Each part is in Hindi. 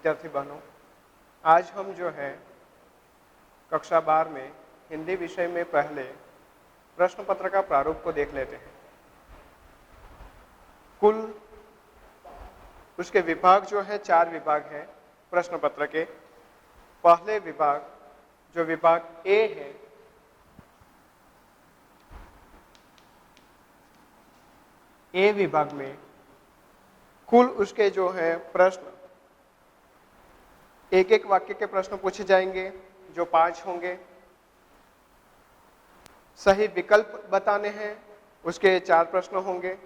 विद्यार्थी बहनों, आज हम जो है कक्षा 12 में हिंदी विषय में पहले प्रश्न पत्र का प्रारूप को देख लेते हैं। कुल उसके विभाग जो है 4 विभाग हैं प्रश्न पत्र के। पहले विभाग जो विभाग ए है, ए विभाग में कुल उसके जो है प्रश्न एक एक वाक्य के प्रश्न पूछे जाएंगे जो 5 होंगे। सही विकल्प बताने हैं, उसके 4 प्रश्न होंगे।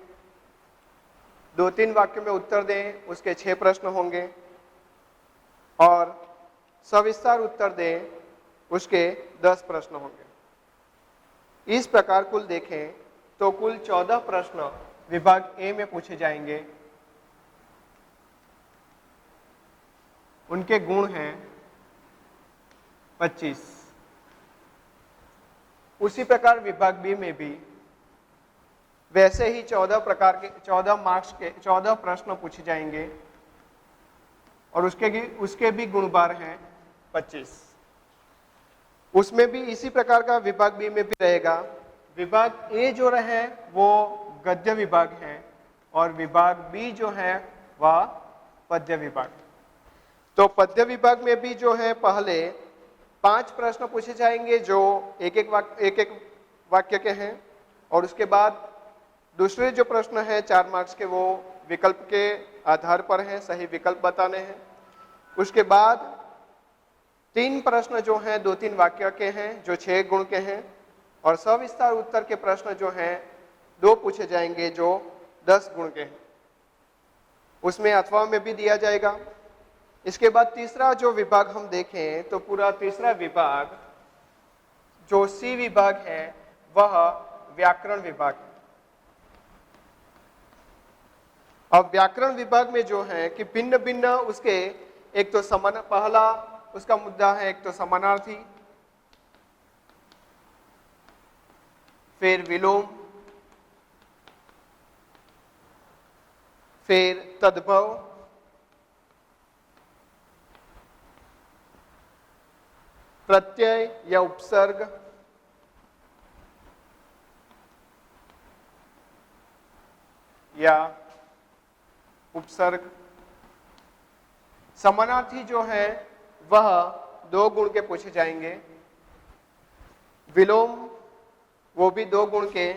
2-3 वाक्य में उत्तर दें, उसके 6 प्रश्न होंगे। और सविस्तार उत्तर दें, उसके 10 प्रश्न होंगे। इस प्रकार कुल देखें तो कुल 14 प्रश्न विभाग ए में पूछे जाएंगे। उनके गुण हैं 25। उसी प्रकार विभाग बी में भी वैसे ही 14 मार्क्स के 14 प्रश्न पूछे जाएंगे और उसके भी गुण बार हैं 25। उसमें भी इसी प्रकार का विभाग बी में भी रहेगा। विभाग ए जो रहे वो गद्य विभाग है और विभाग बी जो है वह पद्य विभाग। तो पद्य विभाग में भी जो है पहले 5 प्रश्न पूछे जाएंगे जो एक एक वाक्य के हैं और उसके बाद दूसरे जो प्रश्न हैं 4 मार्क्स के वो विकल्प के आधार पर हैं, सही विकल्प बताने हैं। उसके बाद 3 प्रश्न जो हैं 2-3 वाक्य के हैं जो 6 गुण के हैं और सविस्तार उत्तर के प्रश्न जो हैं 2 पूछे जाएंगे जो 10 गुण के हैं। उसमें अथवा में भी दिया जाएगा। इसके बाद तीसरा जो विभाग हम देखें तो पूरा तीसरा विभाग जो सी विभाग है वह व्याकरण विभाग है। अब व्याकरण विभाग में जो है कि भिन्न भिन्न उसके एक तो पहला उसका मुद्दा है एक तो समानार्थी, फिर विलोम, फिर तद्भव, प्रत्यय या उपसर्ग, या उपसर्ग। समानार्थी जो है वह 2 गुण के पूछे जाएंगे। विलोम वो भी 2 गुण के।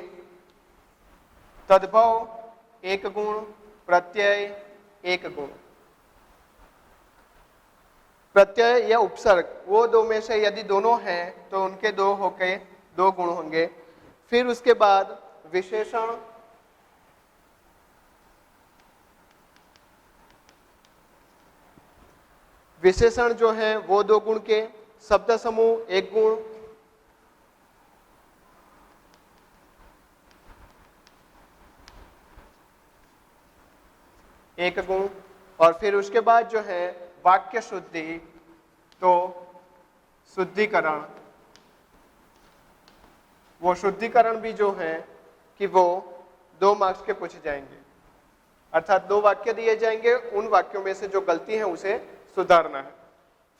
तद्भव 1 गुण, प्रत्यय 1 गुण। प्रत्यय या उपसर्ग वो 2 में से यदि दोनों हैं तो उनके 2 होके 2 गुण होंगे। फिर उसके बाद विशेषण, विशेषण जो है वो 2 गुण के। शब्द समूह 1 गुण। और फिर उसके बाद जो है वाक्य शुद्धि, तो शुद्धिकरण, वो शुद्धिकरण भी जो है कि वो 2 मार्क्स के पूछे जाएंगे। अर्थात 2 वाक्य दिए जाएंगे, उन वाक्यों में से जो गलती है उसे सुधारना है।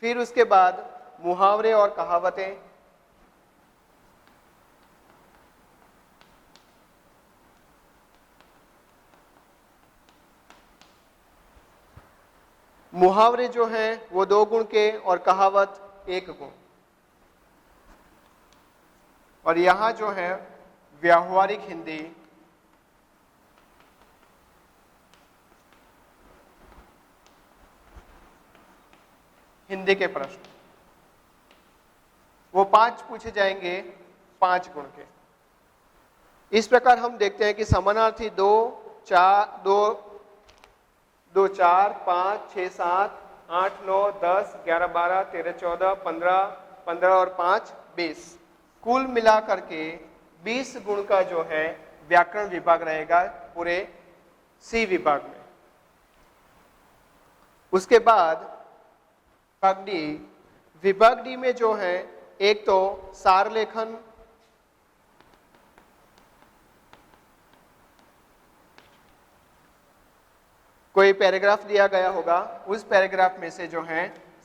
फिर उसके बाद मुहावरे और कहावतें, मुहावरे जो हैं वो 2 गुण के और कहावत 1 गुण। और यहां जो है व्यावहारिक हिंदी, हिंदी के प्रश्न वो 5 पूछे जाएंगे 5 गुण के। इस प्रकार हम देखते हैं कि समानार्थी 2, 4, 5, 6, 7, 8, 9, 10, 11, 12, 13, 14, 15 और 5, 20। कुल मिला करके 20 गुण का जो है व्याकरण विभाग रहेगा पूरे सी विभाग में। उसके बाद विभाग डी में जो है एक तो सार लेखन, कोई पैराग्राफ दिया गया होगा, उस पैराग्राफ में से जो है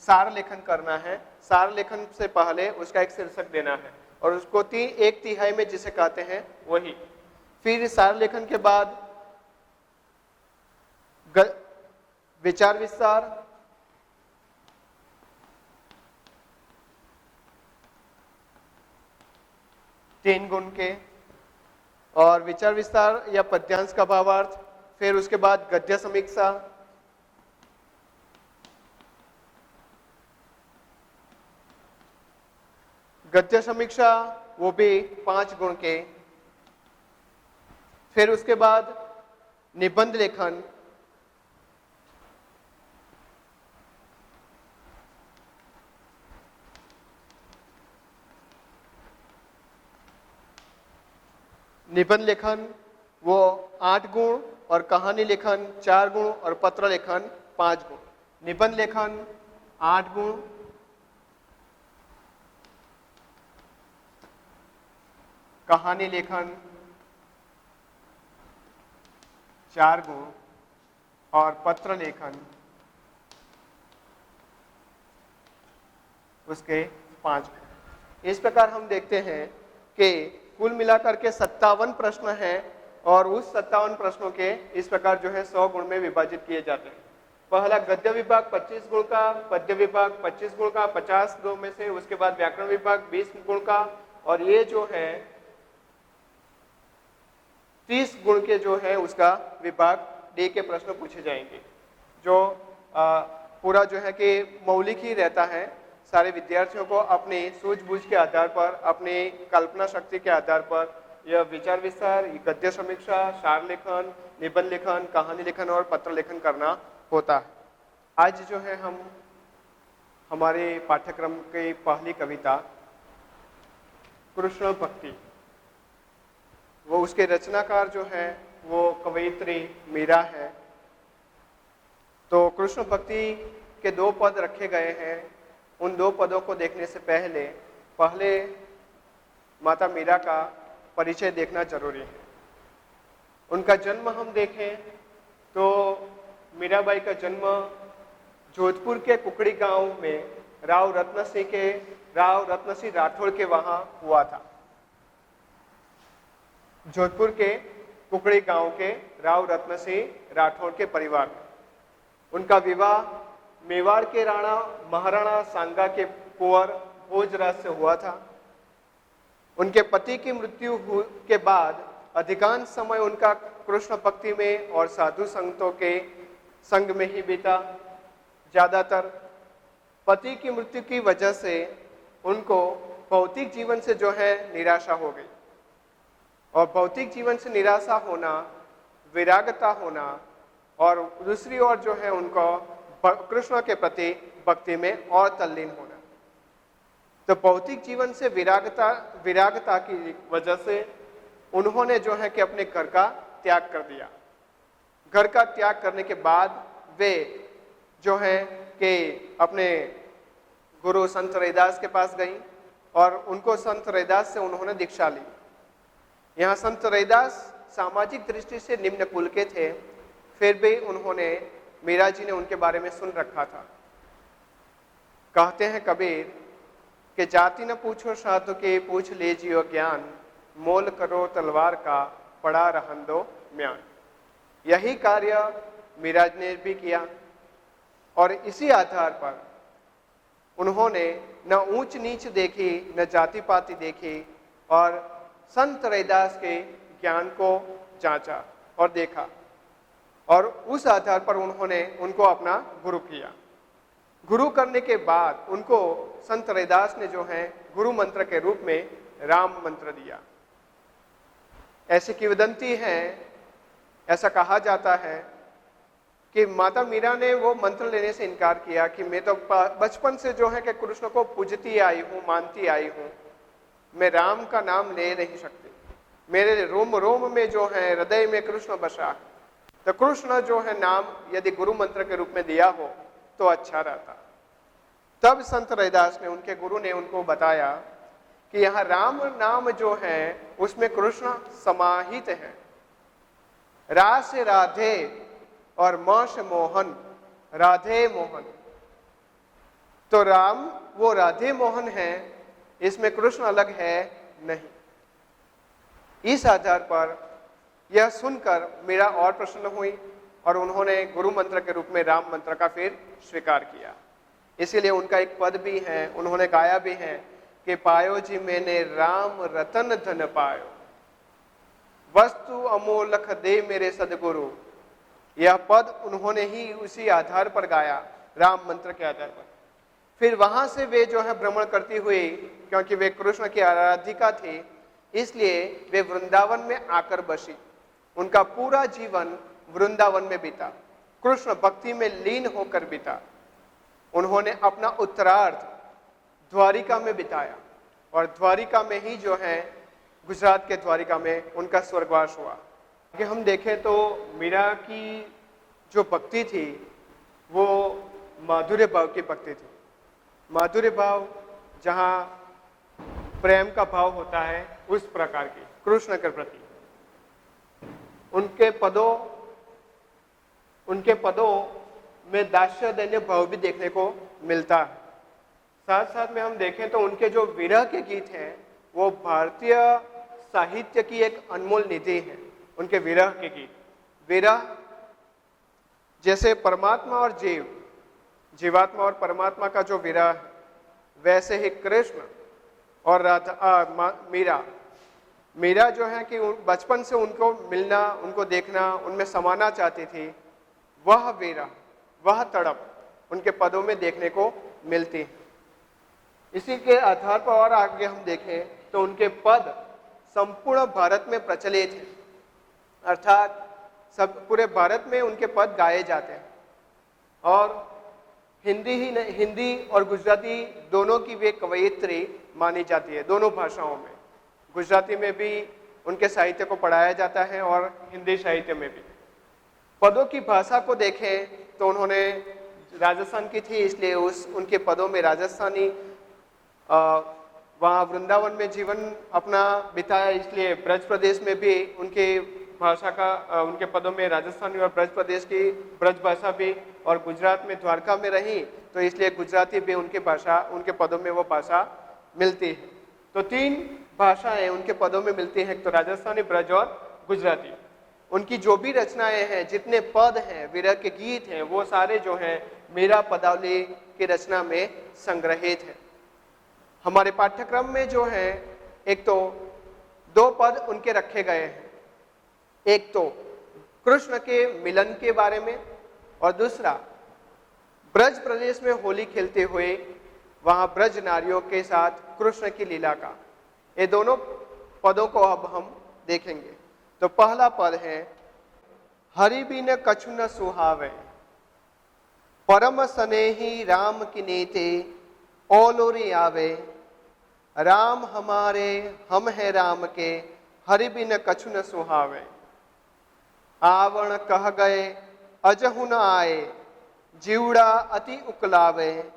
सार लेखन करना है। सार लेखन से पहले उसका एक शीर्षक देना है और उसको 1/3 में जिसे कहते हैं वही। फिर सार लेखन के बाद विचार विस्तार, तीन गुण के, और विचार विस्तार या पद्यांश का भावार्थ। फिर उसके बाद गद्य समीक्षा, गद्य समीक्षा वो भी 5 गुण के। फिर उसके बाद निबंध लेखन, निबंध लेखन वो 8 गुण, और कहानी लेखन 4 गुण, और पत्र लेखन 5 गुण। निबंध लेखन 8 गुण, कहानी लेखन 4 गुण, और पत्र लेखन उसके 5 गुण। इस प्रकार हम देखते हैं कि कुल मिलाकर के 57 प्रश्न हैं, और उस 57 प्रश्नों के इस प्रकार जो है 100 गुण में विभाजित किए जाते हैं। पहला गद्य विभाग 25 गुण का, पद्य विभाग 25 गुण का, 50 दो में से। उसके बाद व्याकरण विभाग 20 गुण का, और ये जो है 30 गुण के जो है उसका विभाग डी के प्रश्न पूछे जाएंगे, जो पूरा जो है कि मौलिक ही रहता है। सारे विद्यार्थियों को अपनी सूझबूझ के आधार पर, अपनी कल्पना शक्ति के आधार पर यह विचार विस्तार, गद्य समीक्षा, सार लेखन, निबंध लेखन, कहानी लेखन और पत्र लेखन करना होता है। आज जो है हम हमारे पाठ्यक्रम की पहली कविता कृष्ण भक्ति, वो उसके रचनाकार जो है वो कवयित्री मीरा है। तो कृष्ण भक्ति के 2 पद रखे गए हैं। उन 2 पदों को देखने से पहले माता मीरा का परिचय देखना जरूरी है। उनका जन्म हम देखें तो मीराबाई का जन्म जोधपुर के कुकड़ी गांव में राव रत्न सिंह राठौड़ के वहां हुआ था। जोधपुर के कुकड़ी गांव के राव रत्न सिंह राठौड़ के परिवार में उनका विवाह मेवाड़ के राणा महाराणा सांगा के कुंवर भोजराज से हुआ था। उनके पति की मृत्यु के बाद अधिकांश समय उनका कृष्ण भक्ति में और साधु संतों के संग में ही बीता। ज्यादातर पति की मृत्यु की वजह से उनको भौतिक जीवन से जो है निराशा हो गई, और भौतिक जीवन से निराशा होना, विरागता होना, और दूसरी ओर जो है उनको कृष्ण के प्रति भक्ति में और तल्लीन होना। तो भौतिक जीवन से विरागता की वजह से उन्होंने जो है कि अपने घर का त्याग कर दिया। घर का त्याग करने के बाद वे जो है कि अपने गुरु संत रैदास के पास गई, और उनको संत रैदास से उन्होंने दीक्षा ली। यहाँ संत रैदास सामाजिक दृष्टि से निम्न कुल के थे, फिर भी उन्होंने, मीरा जी ने उनके बारे में सुन रखा था। कहते हैं कबीर कि जाति न पूछो साधु के, पूछ लीजियो ज्ञान, मोल करो तलवार का, पड़ा रहन दो म्यान। यही कार्य मीरा जी ने भी किया, और इसी आधार पर उन्होंने न ऊंच नीच देखी, न जाति पाति देखी, और संत रैदास के ज्ञान को जांचा और देखा, और उस आधार पर उन्होंने उनको अपना गुरु किया। गुरु करने के बाद उनको संत रैदास ने जो है गुरु मंत्र के रूप में राम मंत्र दिया। ऐसी किंवदंती है, ऐसा कहा जाता है कि माता मीरा ने वो मंत्र लेने से इनकार किया कि मैं तो बचपन से जो है कि कृष्ण को पूजती आई हूँ, मानती आई हूँ, मैं राम का नाम ले नहीं सकती, मेरे रोम रोम में जो है हृदय में कृष्ण बसा। तो कृष्ण जो है नाम यदि गुरु मंत्र के रूप में दिया हो तो अच्छा रहता। तब संत रैदास ने, उनके गुरु ने उनको बताया कि यहाँ राम नाम जो है उसमें कृष्ण समाहित है। रा से राधे और म से मोहन, राधे मोहन। तो राम वो राधे मोहन है, इसमें कृष्ण अलग है नहीं। इस आधार पर यह सुनकर मीरा और प्रसन्न हुई और उन्होंने गुरु मंत्र के रूप में राम मंत्र का फिर स्वीकार किया। इसीलिए उनका एक पद भी है, उन्होंने गाया भी है कि पायो जी मैंने राम रतन धन पायो, वस्तु अमोलख दे मेरे सदगुरु। यह पद उन्होंने ही उसी आधार पर गाया, राम मंत्र के आधार पर। फिर वहां से वे जो है भ्रमण करती हुई, क्योंकि वे कृष्ण की आराधिका थी, इसलिए वे वृंदावन में आकर बसी। उनका पूरा जीवन वृंदावन में बीता, कृष्ण भक्ति में लीन होकर बीता। उन्होंने अपना उत्तरार्ध द्वारिका में बिताया और द्वारिका में ही जो है, गुजरात के द्वारिका में उनका स्वर्गवास हुआ। कि हम देखें तो मीरा की जो भक्ति थी वो माधुर्य भाव की भक्ति थी। माधुर्य भाव जहाँ प्रेम का भाव होता है, उस प्रकार की कृष्ण के प्रति उनके पदों में दास्य दैन्य भाव भी देखने को मिलता है। साथ साथ में हम देखें तो उनके जो विरह के गीत हैं वो भारतीय साहित्य की एक अनमोल निधि है। उनके विरह के गीत, विरह जैसे परमात्मा और जीवात्मा और परमात्मा का जो विरह है, वैसे ही कृष्ण और मीरा जो है कि बचपन से उनको मिलना, उनको देखना, उनमें समाना चाहती थी। वह विरह, वह तड़प उनके पदों में देखने को मिलती है। इसी के आधार पर और आगे हम देखें तो उनके पद संपूर्ण भारत में प्रचलित हैं, अर्थात सब पूरे भारत में उनके पद गाए जाते हैं। और हिंदी और गुजराती दोनों की वे कवयित्री मानी जाती है, दोनों भाषाओं में। गुजराती में भी उनके साहित्य को पढ़ाया जाता है और हिंदी साहित्य में भी। पदों की भाषा को देखें तो उन्होंने राजस्थान की थी, इसलिए उनके पदों में राजस्थानी, वहाँ वृंदावन में जीवन अपना बिताया, इसलिए ब्रज प्रदेश में भी उनके भाषा का, उनके पदों में राजस्थानी और ब्रज प्रदेश की ब्रज भाषा भी, और गुजरात में द्वारका में रही तो इसलिए गुजराती भी उनके पदों में वो भाषा मिलती है। तो 3 भाषाएं उनके पदों में मिलती हैं, तो राजस्थानी, ब्रज और गुजराती। उनकी जो भी रचनाएं हैं, जितने पद हैं, विरह के गीत हैं, वो सारे जो हैं मीरा पदावली की रचना में संग्रहित है। हमारे पाठ्यक्रम में जो है, एक तो 2 पद उनके रखे गए हैं, एक तो कृष्ण के मिलन के बारे में और दूसरा ब्रज प्रदेश में होली खेलते हुए वहां ब्रज नारियों के साथ कृष्ण की लीला का। ये दोनों पदों को अब हम देखेंगे। तो पहला पद है, हरि बिन कछु न सुहावे, परम स्नेही राम की नीते ओलोरी आवे। राम हमारे हम है राम के, हरि बिन कछु न सुहावे। आवण कह गए अजहु न आए, जीवड़ा अति उकलावे।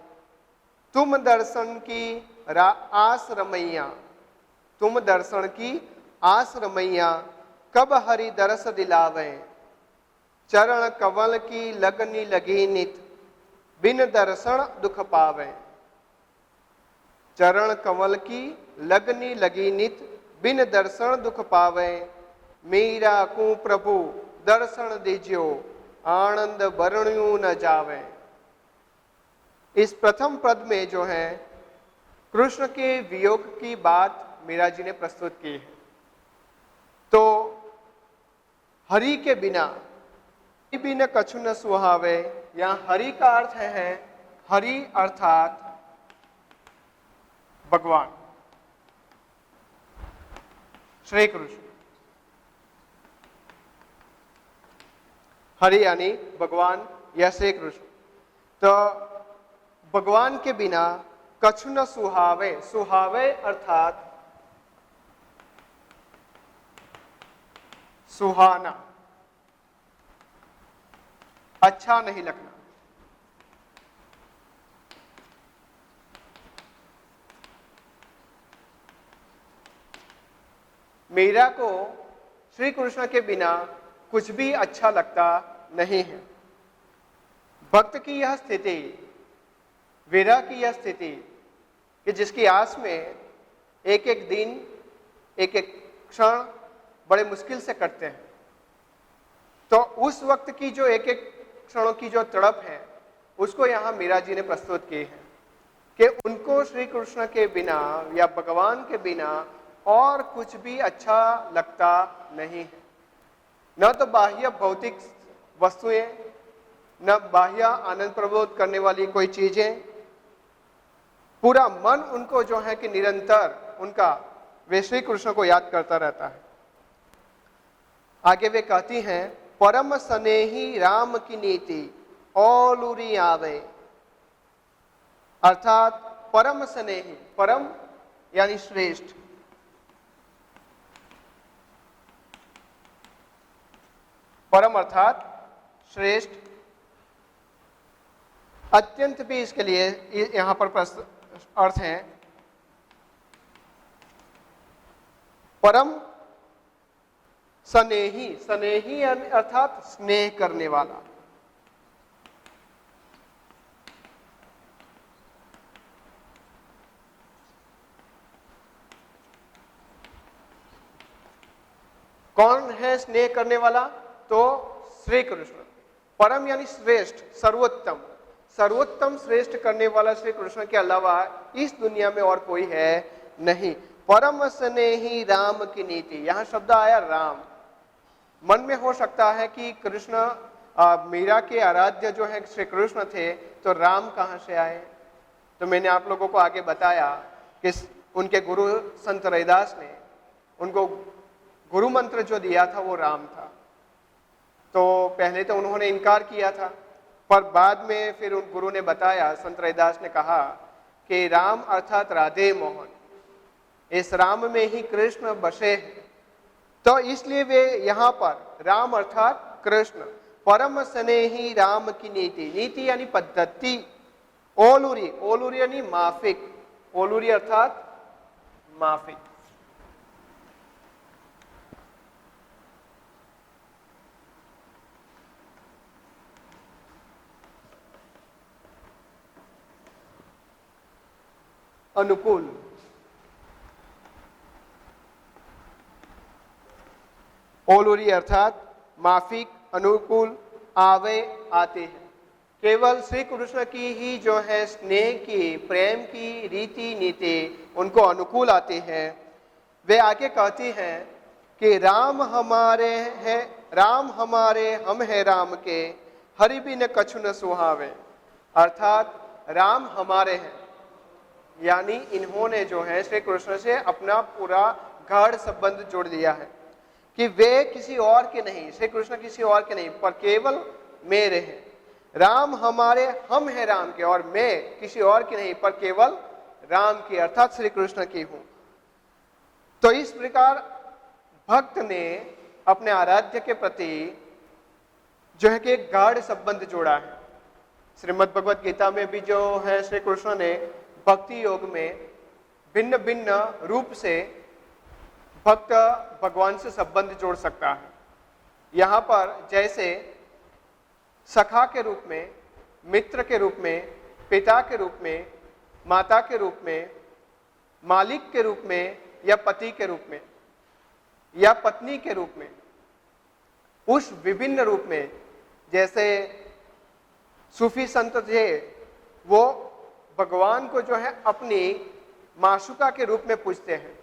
तुम दर्शन की आस रमैया, तुम दर्शन की आस रमैया, कब हरि दरस दिलावे। चरण कवल की लगनी लगी नित, बिन दर्शन दुख पावे। चरण कवल की लगनी लगी नित, बिन दर्शन दुख पावे। मीरा को प्रभु दर्शन दीजियो, आनंद वर्ण्यू न जावे। इस प्रथम पद में जो है कृष्ण के वियोग की बात मीरा जी ने प्रस्तुत की है। तो हरि के बिना, हरि बिन कछु न सुहावे, यहाँ हरि का अर्थ है हरि अर्थात भगवान श्री कृष्ण। हरि यानी भगवान या श्री कृष्ण। तो भगवान के बिना कछु न सुहावे, सुहावे अर्थात सुहाना, अच्छा नहीं लगना। मीरा को श्री कृष्ण के बिना कुछ भी अच्छा लगता नहीं है। भक्त की यह स्थिति, विरह की यह स्थिति कि जिसकी आस में एक एक दिन, एक एक क्षण बड़े मुश्किल से कटते हैं, तो उस वक्त की जो एक एक क्षणों की जो तड़प है उसको यहाँ मीरा जी ने प्रस्तुत की है कि उनको श्री कृष्ण के बिना या भगवान के बिना और कुछ भी अच्छा लगता नहीं है। न तो बाह्य भौतिक वस्तुएं, न बाह्य आनंद प्रबोध करने वाली कोई चीजें, पूरा मन उनको जो है कि निरंतर उनका वे श्री कृष्ण को याद करता रहता है। आगे वे कहती हैं, परम स्नेही राम की नीति औलूरी आवे, अर्थात परम स्नेही, परम यानी श्रेष्ठ, परम अर्थात श्रेष्ठ, अत्यंत भी इसके लिए यहां पर अर्थ है। परम स्नेही, स्नेही अर्थात स्नेह करने वाला। कौन है स्नेह करने वाला? तो श्री कृष्ण। परम यानी श्रेष्ठ, सर्वोत्तम, सर्वोत्तम श्रेष्ठ करने वाला श्री कृष्ण के अलावा इस दुनिया में और कोई है नहीं। परम स्नेही राम की नीति, यहां शब्द आया राम। मन में हो सकता है कि कृष्ण मीरा के आराध्य जो है श्री कृष्ण थे, तो राम कहां से आए? तो मैंने आप लोगों को आगे बताया कि उनके गुरु संत रैदास ने उनको गुरु मंत्र जो दिया था वो राम था। तो पहले तो उन्होंने इनकार किया था, पर बाद में फिर उन गुरु ने बताया, संत रैदास ने कहा कि राम अर्थात राधे मोहन, इस राम में ही कृष्ण बसे हैं। तो इसलिए वे यहाँ पर राम अर्थात कृष्ण, परम स्नेही राम की नीति, नीति यानी पद्धति, ओलूरी, ओलूरी यानी माफिक, ओलूरी अर्थात माफिक। अनुकूल, ओलूरी अर्थात माफिक, अनुकूल, आवे, आते हैं। केवल श्री कृष्ण की ही जो है स्नेह की, प्रेम की रीति नीति उनको अनुकूल आती है। वे आगे कहती हैं कि राम हमारे हैं, राम हमारे हम हैं राम के, हरि बिन कछु न सुहावे, अर्थात राम हमारे हैं, यानी इन्होंने जो है श्री कृष्ण से अपना पूरा गाढ़ संबंध जोड़ दिया है कि वे किसी और के नहीं, श्री कृष्ण किसी और के नहीं, पर केवल मेरे हैं। राम हमारे, हम हैं राम के, और मैं किसी और की नहीं पर केवल राम की अर्थात श्री कृष्ण की हूं। तो इस प्रकार भक्त ने अपने आराध्य के प्रति जो है कि एक गाढ़ संबंध जोड़ा है। श्रीमद् भगवत गीता में भी जो है श्री कृष्ण ने भक्ति योग में भिन्न भिन्न रूप से भक्त भगवान से संबंध जोड़ सकता है। यहाँ पर जैसे सखा के रूप में, मित्र के रूप में, पिता के रूप में, माता के रूप में, मालिक के रूप में, या पति के रूप में, या पत्नी के रूप में, उस विभिन्न रूप में जैसे सूफी संत थे, वो भगवान को जो है अपनी माशुका के रूप में पूजते हैं,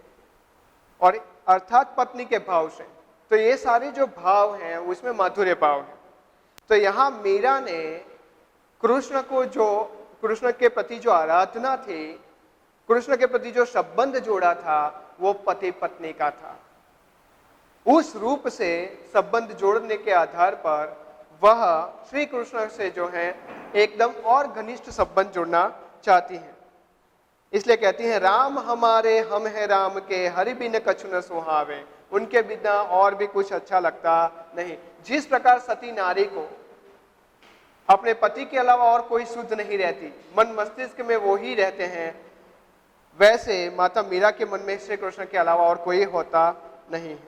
और अर्थात पत्नी के भाव से। तो ये सारे जो भाव हैं उसमें माधुर्य भाव है। तो यहाँ मीरा ने कृष्ण को, जो कृष्ण के प्रति जो आराधना थी, कृष्ण के प्रति जो संबंध जोड़ा था, वो पति पत्नी का था। उस रूप से संबंध जोड़ने के आधार पर वह श्री कृष्ण से जो है एकदम और घनिष्ठ संबंध जोड़ना चाहती हैं। इसलिए कहती हैं, राम हमारे हम हैं राम के, हरि बिन कछु न सुहावे, उनके बिना और भी कुछ अच्छा लगता नहीं। जिस प्रकार सती नारी को अपने पति के अलावा और कोई शुद्ध नहीं रहती, मन मस्तिष्क में वो ही रहते हैं, वैसे माता मीरा के मन में श्री कृष्ण के अलावा और कोई होता नहीं है।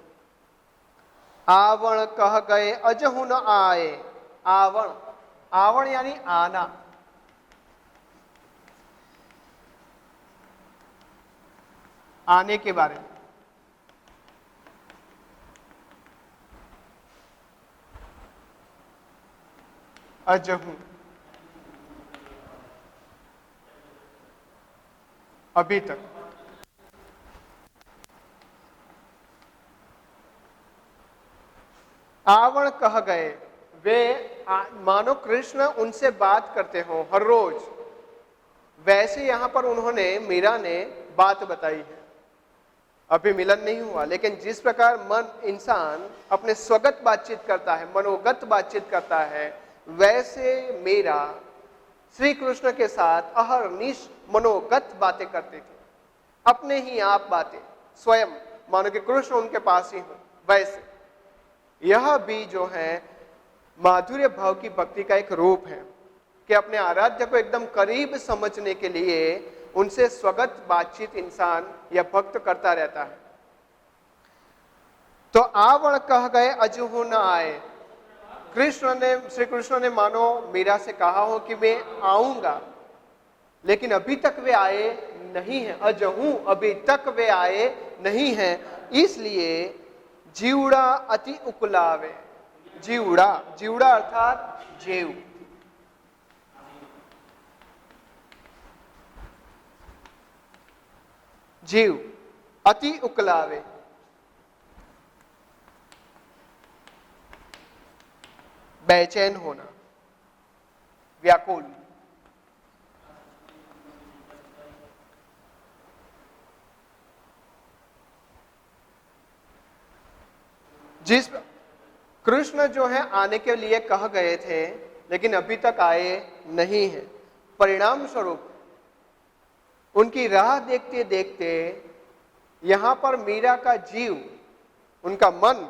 आवण कह गए अजहु न आए, आवण आवण यानी आना, आने के बारे में। अजहू, अभी तक। आवण कह गए, वे मानो कृष्ण उनसे बात करते हो हर रोज, वैसे यहां पर उन्होंने, मीरा ने बात बताई है। अभी मिलन नहीं हुआ, लेकिन जिस प्रकार मन इंसान अपने स्वगत बातचीत करता है, मनोगत बातचीत करता है, वैसे मीरा श्री कृष्ण के साथ अहरनिश मनोगत बातें करती थी, अपने ही आप बातें, स्वयं मानो कि कृष्ण उनके पास ही हो। वैसे यह भी जो है माधुर्य भाव की भक्ति का एक रूप है कि अपने आराध्य को एकदम करीब समझने के लिए उनसे स्वगत बातचीत इंसान या भक्त करता रहता है। तो आवण कह गए अजहू न आए, श्री कृष्ण ने मानो मीरा से कहा हो कि मैं आऊंगा, लेकिन अभी तक वे आए नहीं है। अजहू, अभी तक वे आए नहीं है, इसलिए जीवड़ा अति उकुलावे। जीवड़ा, जीवड़ा अर्थात जेव, जीव अति उकलावे, बेचैन होना, व्याकुल। जिस कृष्ण जो है आने के लिए कह गए थे, लेकिन अभी तक आए नहीं है। परिणाम स्वरूप उनकी राह देखते देखते यहां पर मीरा का जीव, उनका मन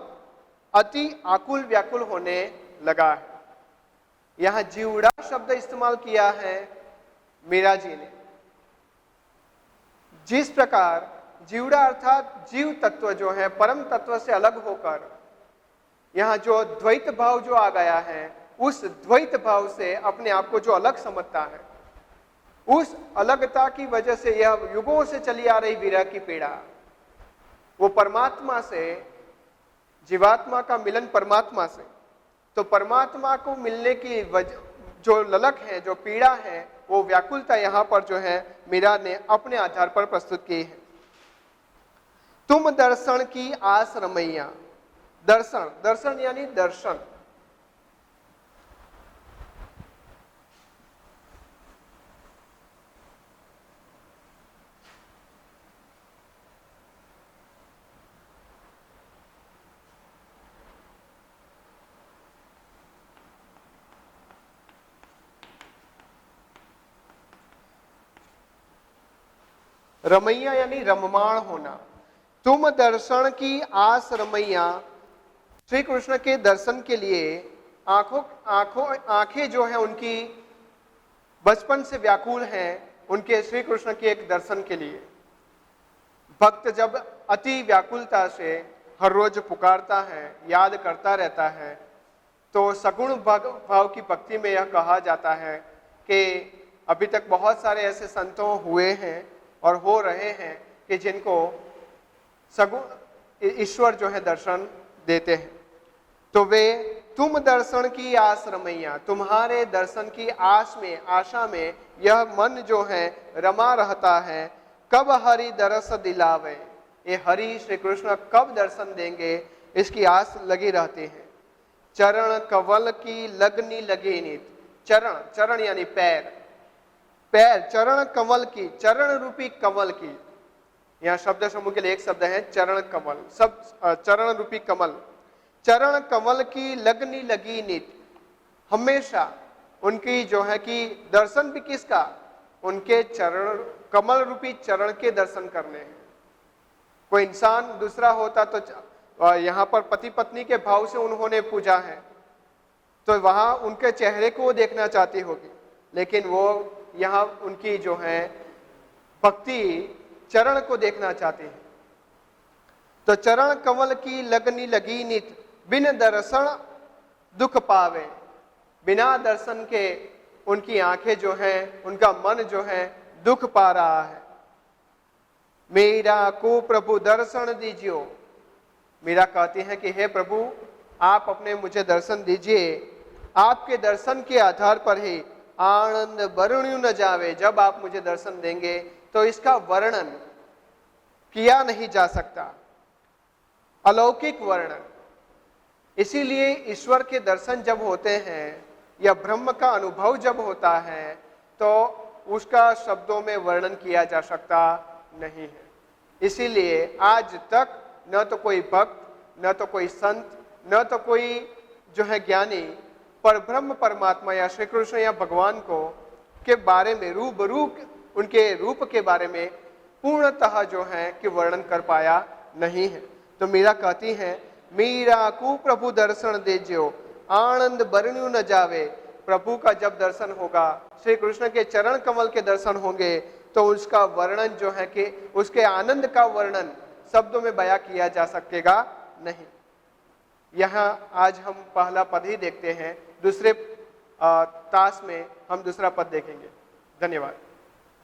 अति आकुल व्याकुल होने लगा है। यहां जीवड़ा शब्द इस्तेमाल किया है मीरा जी ने। जिस प्रकार जीवड़ा अर्थात जीव तत्व जो है परम तत्व से अलग होकर यहां जो द्वैत भाव जो आ गया है, उस द्वैत भाव से अपने आप को जो अलग समझता है, उस अलगता की वजह से यह युगों से चली आ रही विरह की पीड़ा, वो परमात्मा से, जीवात्मा का मिलन परमात्मा से, तो परमात्मा को मिलने की वजह जो ललक है, जो पीड़ा है, वो व्याकुलता यहां पर जो है मीरा ने अपने आधार पर प्रस्तुत की है। तुम दर्शन की आस रमैया, दर्शन, दर्शन यानी दर्शन, रमैया यानी रममाण होना। तुम दर्शन की आस रमैया, श्री कृष्ण के दर्शन के लिए आंखें जो है उनकी बचपन से व्याकुल हैं, उनके श्री कृष्ण के एक दर्शन के लिए। भक्त जब अति व्याकुलता से हर रोज पुकारता है, याद करता रहता है, तो सगुण भाव की भक्ति में यह कहा जाता है कि अभी तक बहुत सारे ऐसे संतों हुए हैं और हो रहे हैं कि जिनको सगुण ईश्वर जो है दर्शन देते हैं। तो वे तुम दर्शन की आस रमैया, तुम्हारे दर्शन की आस में, आशा में यह मन जो है रमा रहता है। कब हरि दरस दिलावे, ये हरि श्री कृष्ण कब दर्शन देंगे, इसकी आस लगी रहती है। चरण कवल की लगनी लगी नित, चरण, चरण यानी पैर, पैर, चरण कमल की, चरण रूपी कमल की, यहाँ शब्द समूह के लिए एक शब्द है चरण कमल, सब चरण रूपी कमल, चरण कमल की लगनी लगी नित, हमेशा उनकी जो है कि दर्शन भी किसका, उनके चरण, कमल रूपी चरण के दर्शन करने हैं। कोई इंसान दूसरा होता तो यहाँ पर पति पत्नी के भाव से उन्होंने पूजा है, तो वहां उनके चेहरे को वो देखना चाहती होगी, लेकिन वो यहाँ उनकी जो है भक्ति चरण को देखना चाहते हैं। तो चरण कमल की लगनी लगी नित, बिन दर्शन दुख पावे, बिना दर्शन के उनकी आंखें जो हैं, उनका मन जो है दुख पा रहा है। मेरा को प्रभु दर्शन दीजिए। मीरा कहती है कि हे प्रभु, आप अपने मुझे दर्शन दीजिए। आपके दर्शन के आधार पर ही आनंद वर्ण्यु न जावे। जब आप मुझे दर्शन देंगे तो इसका वर्णन किया नहीं जा सकता, अलौकिक वर्णन। इसीलिए ईश्वर के दर्शन जब होते हैं या ब्रह्म का अनुभव जब होता है तो उसका शब्दों में वर्णन किया जा सकता नहीं है। इसीलिए आज तक न तो कोई भक्त, न तो कोई संत, न तो कोई जो है ज्ञानी पर ब्रह्म परमात्मा या श्री कृष्ण या भगवान को के बारे में रूबरू उनके रूप के बारे में पूर्णतः जो है कि वर्णन कर पाया नहीं है। तो मीरा कहती है, मीरा को प्रभु दर्शन दीजियो, आनंद वर्ण्यु न जावे। प्रभु का जब दर्शन होगा, श्री कृष्ण के चरण कमल के दर्शन होंगे तो उसका वर्णन जो है कि उसके आनंद का वर्णन शब्दों में बयां किया जा सकेगा नहीं। यहाँ आज हम पहला पद ही देखते हैं, दूसरे तास में हम दूसरा पद देखेंगे। धन्यवाद।